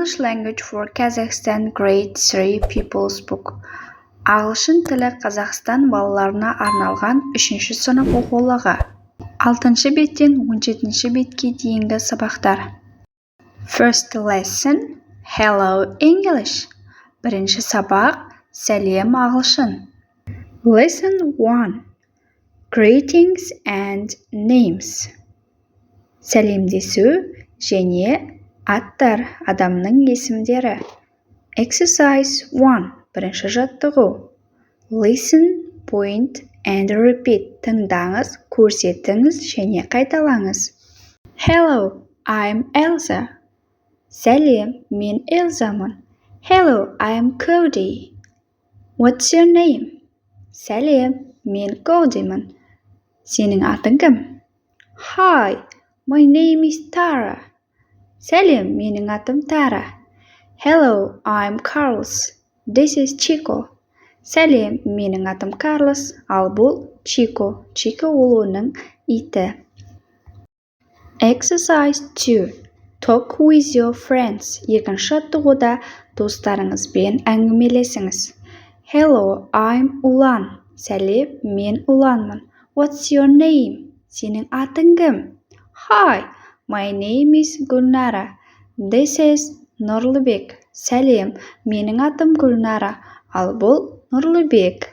English Language for Kazakhstan Grade 3 People's Book. Ағылшын тілі Қазақстан балаларына арналған 3-ші сынып оқулығы. 6-шы беттен 17-ші бетке дейінгі сабақтар. First lesson, Hello English. Бірінші сабақ, сәлем ағылшын. Lesson 1, Greetings and Names. Сәлемдесу және аттар, адамның есімдері. Exercise 1, бірінші жаттығу. Listen, point and repeat. Тыңдаңыз, көрсетіңіз және қайталаңыз. Hello, I'm Elsa. Сәлем, мен Элзамын. Hello, I'm Cody. What's your name? Сәлем, мен Codyмын. Сенің атың кім? Hi, my name is Tara. Сәлем, менің атым Тара. Hello, I'm Carlos. This is Chico. Сәлем, менің атым Карлос, ал бұл Chico. Chico ол оның иті. Exercise 2. Talk with your friends. Екінші жаттығуда достарыңызбен әңгімелесіңіз. Hello, I'm Ulan. Сәлем, мен Уланмын. What's your name? Сенің атың кім? Hi, my name is Gulnara. This is Нұрлыбек. Сәлем, менің атым Гүлнара, ал бұл Нұрлыбек.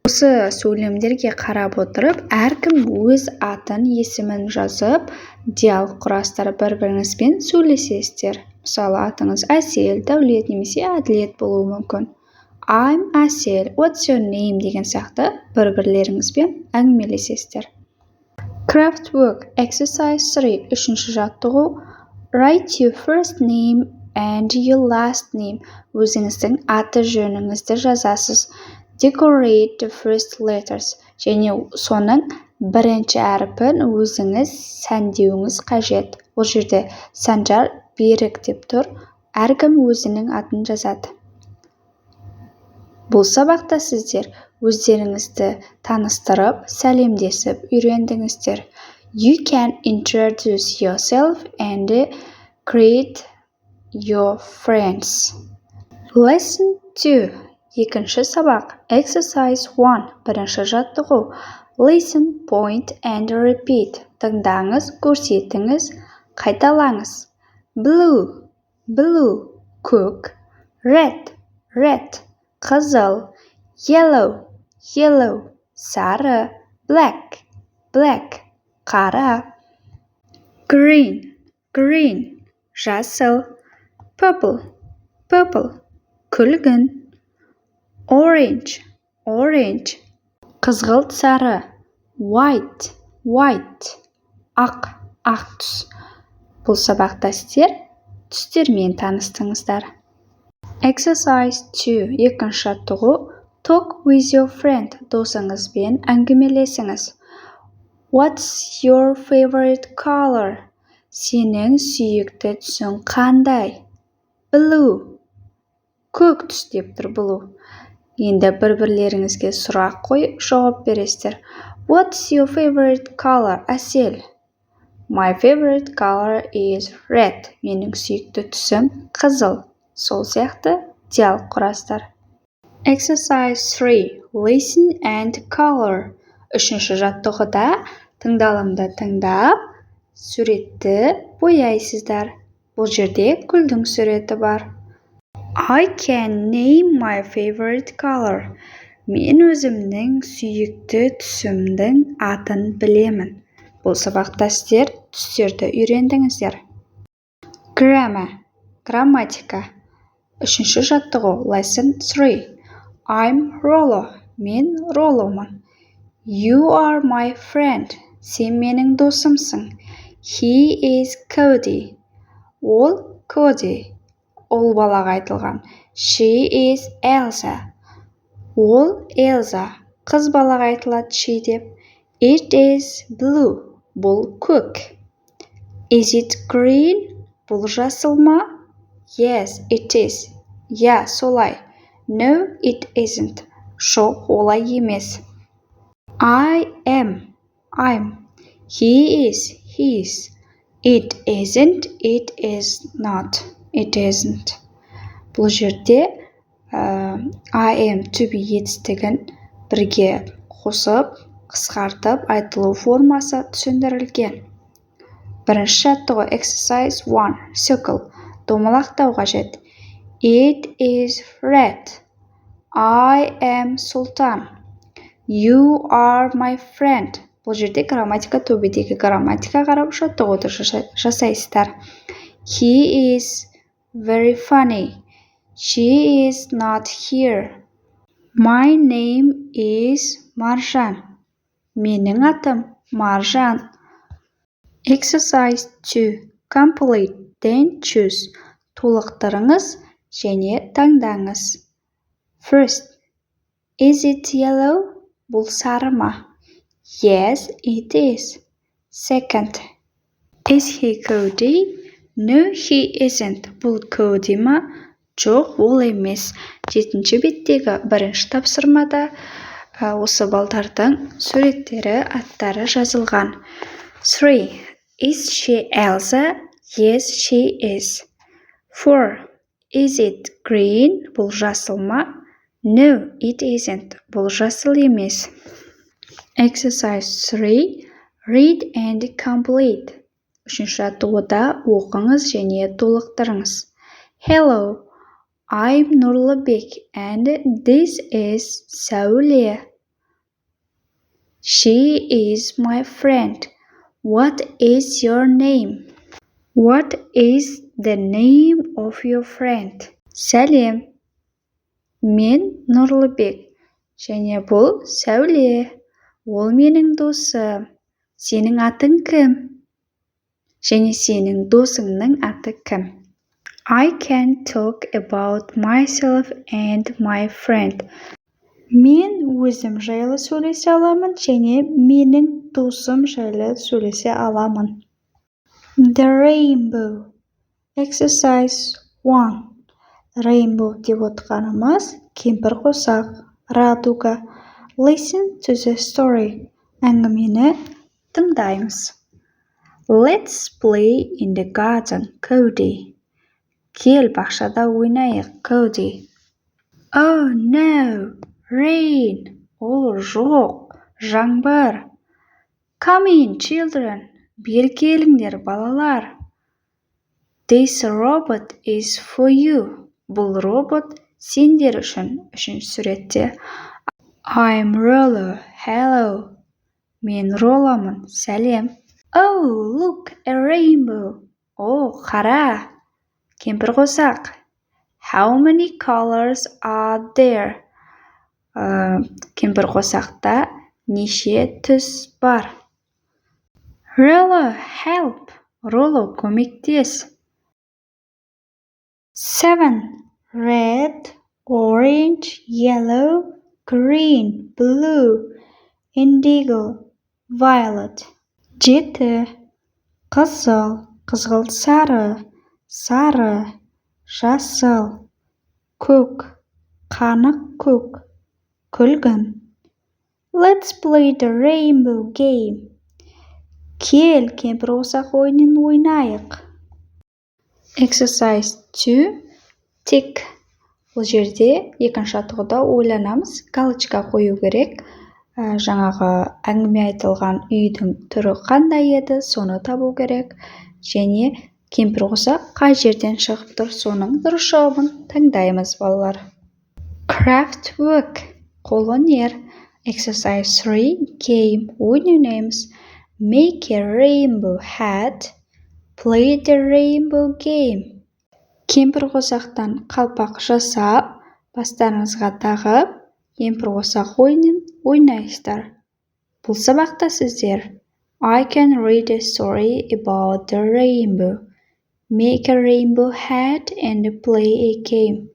Осы сөйлемдерге қарап отырып, әркім өз атын, есімін жазып, диалог құрастырып бір-біріңізбен сөйлесесіздер. Мысалы, атыңыз Әсел, Дәулет немесе Әділет болуы мүмкін. I'm Әсел, what's your name деген сияқты бір-бірлеріңізбен әңгімелесесіздер. Craftwork, exercise 3, үшінші жаттығу. Write your first name and your last name. Өзіңіздің аты жөніңізді жазасыз. Decorate the first letters. Және соның бірінші әріпін өзіңіз сәндеуіңіз қажет. Ол жерде Санжар Берік деп тұр. Әркім өзінің атын жазады. Бұл сабақта сіздер өздеріңізді таныстырып, сәлемдесіп үйрендіңіздер. You can introduce yourself and greet your friends. Lesson 2. Екінші сабақ. Exercise 1. Бірінші жаттығу. Listen, point and repeat. Тыңдаңыз, көрсетіңіз, қайталаңыз. Blue, blue, көк. Red, red, қызыл. Yellow, yellow, сары. Black, black, қара. Green, green, жасыл. Purple, purple, күлгін. Orange, orange, қызғылт сары. White, white, ақ, ақ түс. Бұл сабақта сіздер түстермен таныстыңыздар. Exercise 2, екінші жаттығу. Talk with your friend. Досыңызбен әңгімелесіңіз. What's your favorite color? Сенің сүйікті түсің қандай? Blue. Көк түс деп тұр blue. Енді бір-бірлеріңізге сұрақ қойып жауап бересіздер. What's your favorite color? Әсел. My favorite color is red. Менің сүйікті түсім қызыл. Сол сияқты диалог құрастыр. Exercise 3. Listen and color. Үшінші жаттығыда тыңдалымды тыңдап, суретті бояйсыздар. Бұл жерде гүлдің суреті бар. I can name my favorite color. Мен өзімнің сүйікті түсімдің атын білемін. Бұл сабақта сіздер түстерді үйрендіңіздер. Grammar, грамматика. Үшінші жаттығу. Lesson 3. I'm Rollo. Мен Ролломын. You are my friend. Сен менің досымсың. He is Cody. Ол Cody. Ол балаға айтылған. She is Elsa. Ол Elsa. Қыз балаға айтылады she деп. It is blue. Бұл көк. Is it green? Бұл жасыл ма? Yes, it is. Я, солай. No, it isn't. Жоқ, олай емес. I am. I'm. He is. His. It isn't. It is not. it isn't. Бұл жерде I am to be етістігін бірге қосып, қысқартып айтылу формасы түсіндірілген. Бірінші жаттығу exercise 1. Circle. Домалақтау қажет. It is red. I am Sultan. You are my friend. Бұл жерде грамматика, төбедегі грамматика қарап жаттығуды жасайсыздар. He is very funny. She is not here. My name is Marjan. Менің атым Маржан. Exercise 2. Complete, then choose. Толықтырыңыз және таңдаңыз. First, is it yellow? Бұл сары ма? Yes, it is. Second, is he Cody? No, he isn't. Бұл Cody ма? Жоқ, ол емес. 7-ші беттегі бірінші тапсырмада осы балдардың суреттері, аттары жазылған. 3. Is she Elsa? Yes, she is. 4. Is it green? Бұл жасыл ма? No, it isn't. Бұл жасыл емес. Exercise 3. Read and complete. 3-ші жаттығуда оқыңыз және толықтырыңыз. Hello, I'm Нұрлыбек and this is Сәуле. She is my friend. What is your name? What is the name of your friend? Сәлем. Мен Нұрлыбек. Және бұл Сәуле. Ол менің досым. Сенің атың кім? Және сенің досыңның аты кім? I can talk about myself and my friend. Мен өзім жайлы сөйлесе аламын және менің досым жайлы сөйлесе аламын. The rainbow. Exercise 1. Rainbow деп отқанымыз кемпір қосақ, радуга. Listen to the story. Әңгімені тыңдаймыз. Let's play in the garden, Cody. Кел бақшада ойнайық, Cody. Oh no, rain. Ол жоқ, жаңбыр. Come in, children. Бері келіңдер, балалар. This robot is for you. Бұл робот сендер үшін. 3-ші суретте. I'm Rollo. Hello. Мен Ролламын. Сәлем. Oh, look, a rainbow. О, қара. Кемпір қосақ. How many colors are there? Кемпір қосақта неше түс бар? Rollo, help. Rollo, көмектес. 7. Red, orange, yellow, green, blue, indigo, violet. 7. Қызыл, қызғылт сары, сары, жасыл, көк, қанық көк, күлгін. Let's play the rainbow game. Кел, кемпір қосақ ойынын ойнайық. Exercise 2. Tick. Бұл жерде 2-ші жаттығуда ойланамыз, галочка қою керек. Жаңағы әңгіме айтылған үйдің түрі қандай еді, соны табу керек. Және кемпір қосақ қай жерден шығып тұр, соның дұрыс жауабын таңдаймыз, балалар. Craft work. Қолөнер. Exercise 3. Game. Ойын ойнаймыз. Make a rainbow hat. Play the rainbow game. Кемпір қосақтан қалпақ жасап, бастарыңызға тағып, кемпір қосақ ойынын ойнайсыздар. Бұл сабақта сіздер I can read a story about the rainbow. Make a rainbow hat and play a game.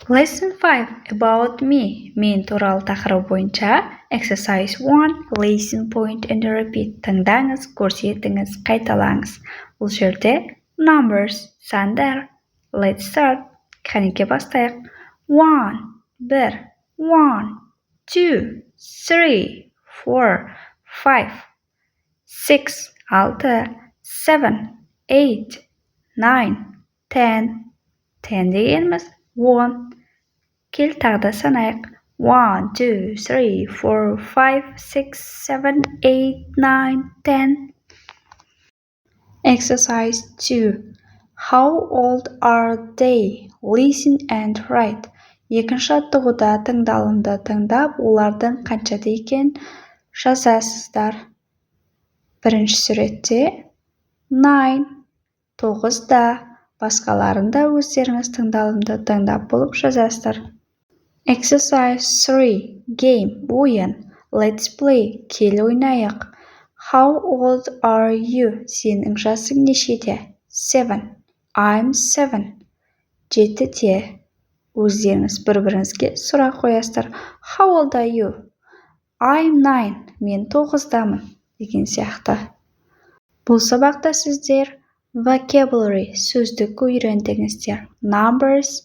Lesson 5. About me. Мен туралы тақырып бойынша. Exercise 1. Listen, point and repeat. Тыңдаңыз, көрсетіңіз, қайталаңыз. Бұл жерде numbers, сандар. Let's start. Қанеке бастайық. 1. 1. 1, 2, 3, 4, 5, 6, 6, 7, 8, 9, 10. 10 дегеніміз 10. Кел тағы да санайық. 1, 2, 3, 4, 5, 6, 7, 8, 9, 10. Exercise 2. How old are they? Listen and write. Екінші жаттығуда тыңдалымды тыңдап, олардың қаншада екенін жазасыздар. Бірінші суретте 9, 9-да, басқаларында өздеріңіз тыңдалымды тыңдап болып жазасыздар. Exercise 3. Game, ойын. Let's play, кел ойнайық. How old are you? Сенің жасың нешеде? 7. I'm 7. 7-де. Өздеріңіз бір-біріңізге сұрақ қоясыздар. How old are you? I'm 9. Мен 9-дамын. Деген сияқты. Бұл сабақта сіздер vocabulary, сөздік үйрендіңіздер. Numbers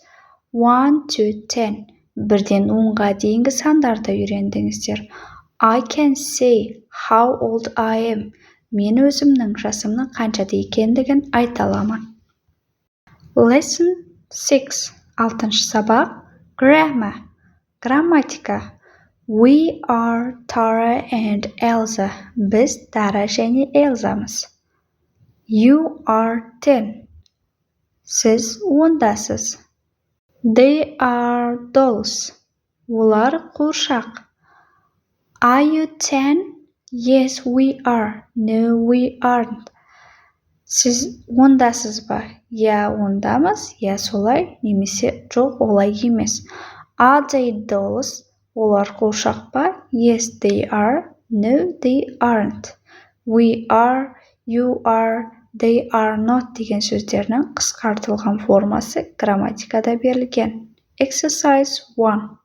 1 to 10. Бірден 10-ға дейінгі сандарды үйрендіңіздер. I can say how old I am. Мен өзімнің жасымның қаншада екендігін айта аламын. Lesson 6. 6-шы сабақ. Grammar. Грамматика. We are Tara and Elsa. Біз Тара және Элзамыз. You are 10. Сіз 10-дасыз. They are dolls. Олар қуыршақ. Are you 10? Yes, we are. No, we aren't. Сіз 10-дасыз ба? Я 10-дамыз, я солай, немесе жоқ олай емес. Are they dolls? Олар қуыршақ па? Yes, they are. No, they aren't. We are, you are, they are not деген сөздерінің қысқартылған формасы грамматикада берілген. Exercise 1.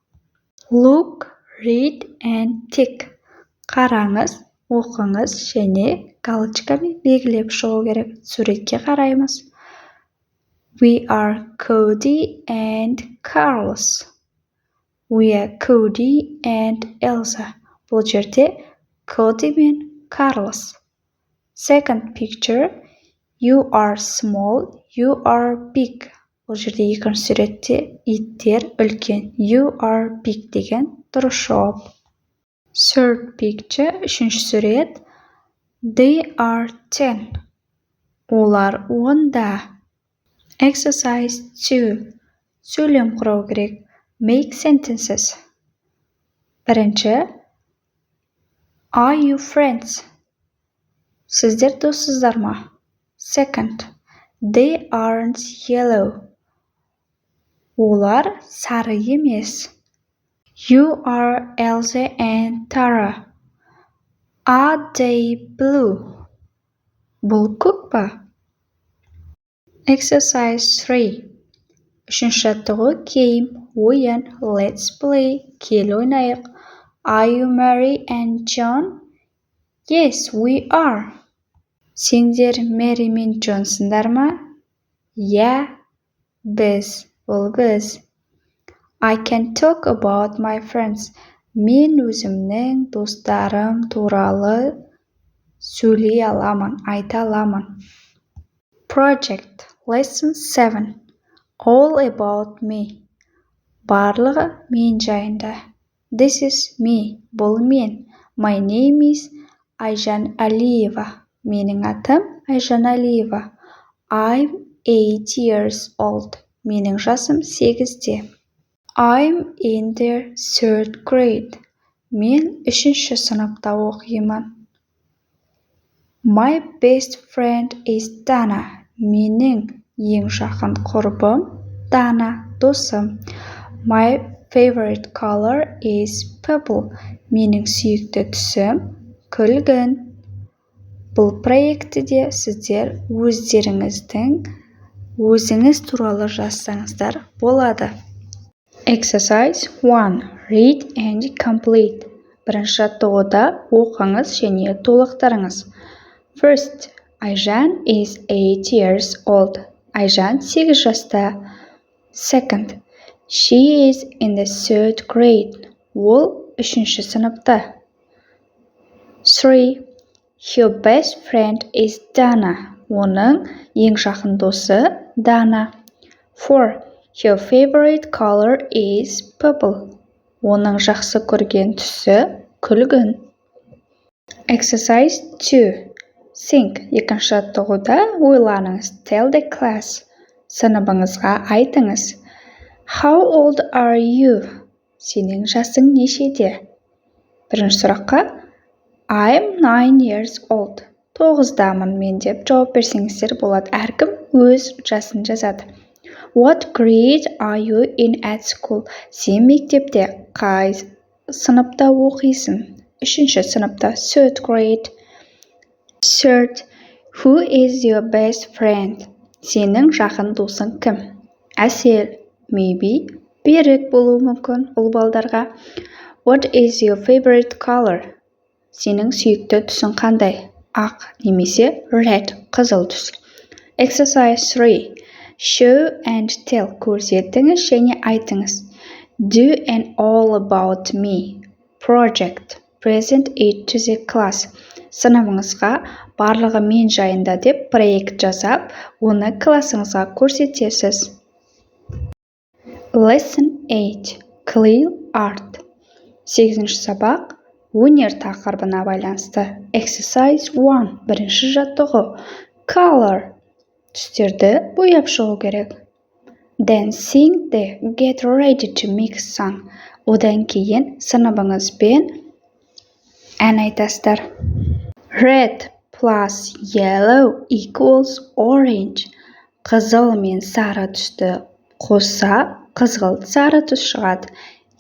Look, read and tick. Қараңыз, оқыңыз және галочкамен белгілеп шығу керек. Суретке қараймыз. We are Cody and Carlos. We are Cody and Elsa. Бұл жерде Cody мен Carlos. Second picture. You are small, you are big. Бұл жерде екінші суретте иттер үлкен. You are big деген дұрыс жауап. Third picture. Үшінші сурет. They are 10. Олар 10-да. Exercise 2. Сөйлем құрау керек. Make sentences. Бірінші. Are you friends? Сіздер доссыздар ма? Second. They aren't yellow. Олар сары емес. You are Elsa and Tara. Are they blue? Бұл көк па? Exercise 3. Үшінші жаттығу game, ойын. Let's play, кел ойнайық. Are you Mary and John? Yes, we are. Сендер Мэри мен Джонсыңдар ма? Я, біз, бұл біз. I can talk about my friends. Мен өзімнің достарым туралы сөйлей аламын, айта аламын. Project. Lesson 7. All about me. Барлығы мен жайында. This is me. Бұл мен. My name is Айжан Алиева. Менің атым Айжан Алиева. I'm 8 years old. Менің жасым 8-де. I'm in the 3rd grade. Мен 3-ші сыныпта оқимын. My best friend is Dana. Менің ең жақын құрбым Dana, досым. My favorite color is purple. Менің сүйікті түсім күлгін. Бұл проектіде сіздер өзіңіз туралы жазсаңыздар болады. Exercise 1. Read and complete. Бірінші жаттығуда оқыңыз және толықтырыңыз. First. Айжан is 8 years old. Айжан 8 жаста. Second. She is in the 3rd grade. Ол 3-ші сыныпта. 3. Her best friend is Dana. Оның ең жақын досы Dana. 4. Her favorite color is purple. Оның жақсы көрген түсі күлгін. Exercise 2. Think. Екінші жаттығуда ойланыңыз. Tell the class. Сыныбыңызға айтыңыз. How old are you? Сенің жасың нешеде? Бірінші сұраққа I'm 9 years old. 9-дамын мен деп жауап берсеңіздер болады. Әркім өз жасын жазады. What grade are you in at school? Сен мектепте қай сыныпта оқисың? 3-ші сыныпта, third grade. Third, who is your best friend? Сенің жақын досың кім? Әсел, maybe, Берік болуы мүмкін ұл балдарға. What is your favorite color? Сенің сүйікті түсің қандай? Ақ немесе red, қызыл түс. Exercise 3. Show and tell. Көрсетіңіз және айтыңыз. Do an all about me project. Present it to the class. Сыныбыңызға барлығы мен жайында деп проект жасап, оны классыңызға көрсетесіз. Lesson 8. Clear art. 8-ші сабақ өнер тақырыбына байланысты. Exercise 1. Бірінші жаттығу. Color. Түстерді бояп шығу керек. Then sing the get ready to mix song. Одан кейін сыныбыңызбен ән айтасыздар. Red plus yellow equals orange. Қызыл мен сары түсті қосса, қызғылт сары түс шығады.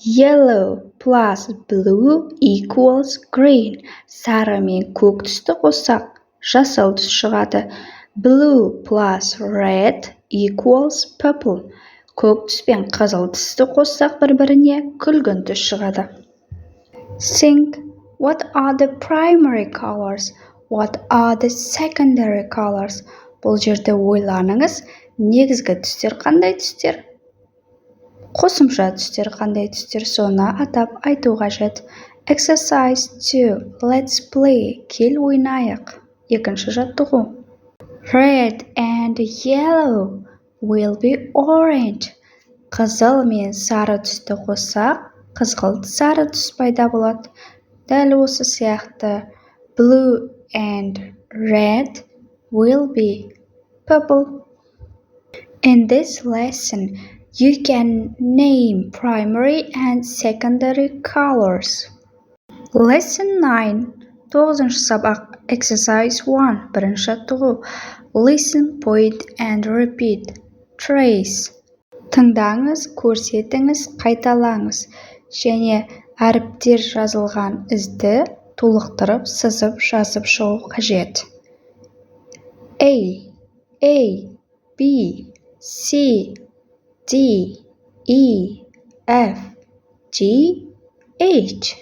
Yellow plus blue equals green. Сары мен көк түсті қоссақ, жасыл түс шығады. Blue plus red equals purple. Көк түс пен қызыл түсті қоссақ бір-біріне күлгін түс шығады. Think. What are the primary colors? What are the secondary colors? Бұл жерде ойланыңыз, негізгі түстер қандай түстер? Қосымша түстер қандай түстер? Соны атап айту қажет. Exercise 2. Let's play. Кел ойнайық. 2-ші жаттығу. Red and yellow will be orange. Қызыл мен сары түсті қоссақ, қызғылт сары түс пайда болады. Дәл осы сияқты blue and red will be purple. In this lesson, you can name primary and secondary colors. Lesson 9. 9-ші сабақ. Exercise 1. Бірінші жаттығу. Listen, point and repeat. Trace. Тыңдаңыз, көрсетіңіз, қайталаңыз. Және әріптер жазылған ізді толықтырып, сызып, жазып шығу қажет. A, B, C, D, E, F, G, H.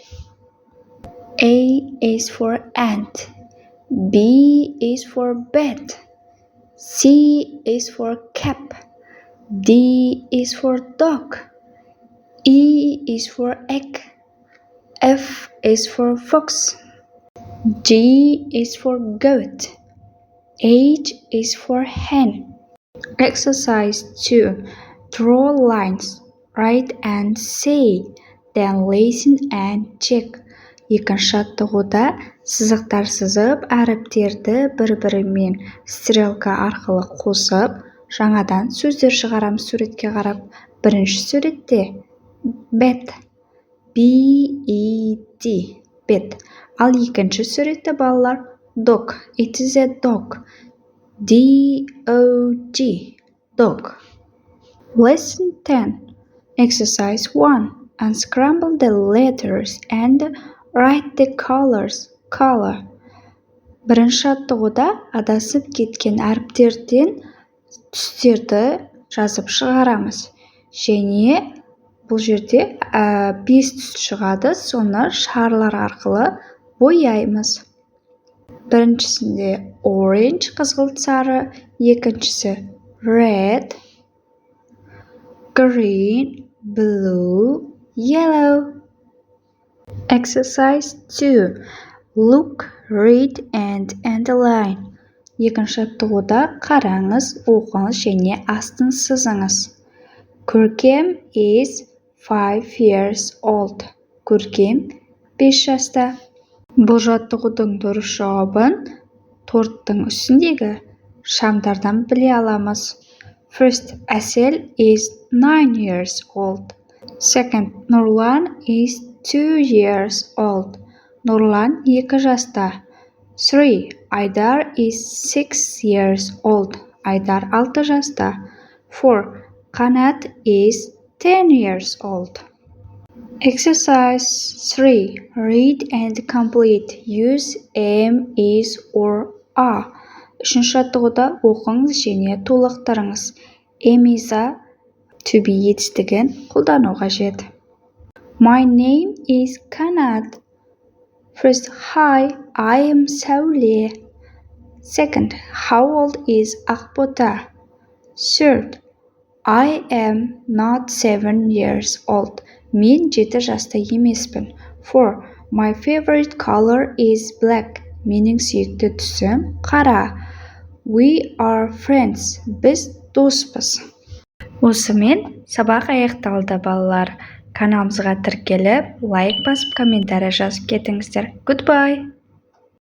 A is for ant. B is for bed. C is for cap. D is for dog. E is for egg. F is for fox. G is for goat. H is for hen. Exercise 2. Draw lines. Write and say. Then listen and check. 2-ші жаттығуда сызықтар сызып, әріптерді бір-бірімен стрелка арқылы қосып, жаңадан сөздер шығарамыз суретке қарап. Бірінші суретте bed, B-E-D, bed. Ал екінші суретте балалар dog, it is a dog, D-O-G, dog. Lesson 10. Exercise 1. Unscramble the letters and write the colors. Color. Бірінші жаттығуда адасып кеткен әріптерден түстерді жазып шығарамыз. Және бұл жерде 5 түс шығады, соны шарлар арқылы бояймыз. Біріншісінде orange, қызғылт сары, екіншісі red, green, blue, yellow. Exercise 2. Look, read and underline. Екінші жаттығуда қараңыз, оқыңыз және астын сызыңыз. Көркем is 5 years old. Көркем 5 жаста. Бұл жаттығудың дұрыс жауабын торттың үстіндегі шамдардан біле аламыз. First, Әсел is 9 years old. Second, Нұрлан is 2 years old. Нұрлан 2 жаста. 3. Айдар is 6 years old. Айдар 6 жаста. 4. Қанат is 10 years old. Exercise 3. Read and complete. Use am, is, or are. Үшінші жаттығуда оқыңыз және толықтырыңыз. Am is a to be етістігін қолдану қажет. My name is Қанат. First, hi, I am Сәуле. Second, how old is Ақбота? Third, I am not 7 years old. Мен 7 жаста емеспін. 4. My favorite color is black. Менің сүйікті түсім қара. We are friends. Біз доспыз. Осымен сабақ аяқталды, балалар. Каналымызға тіркеліп, лайк басып, комментарий жазып кетіңіздер. Goodbye!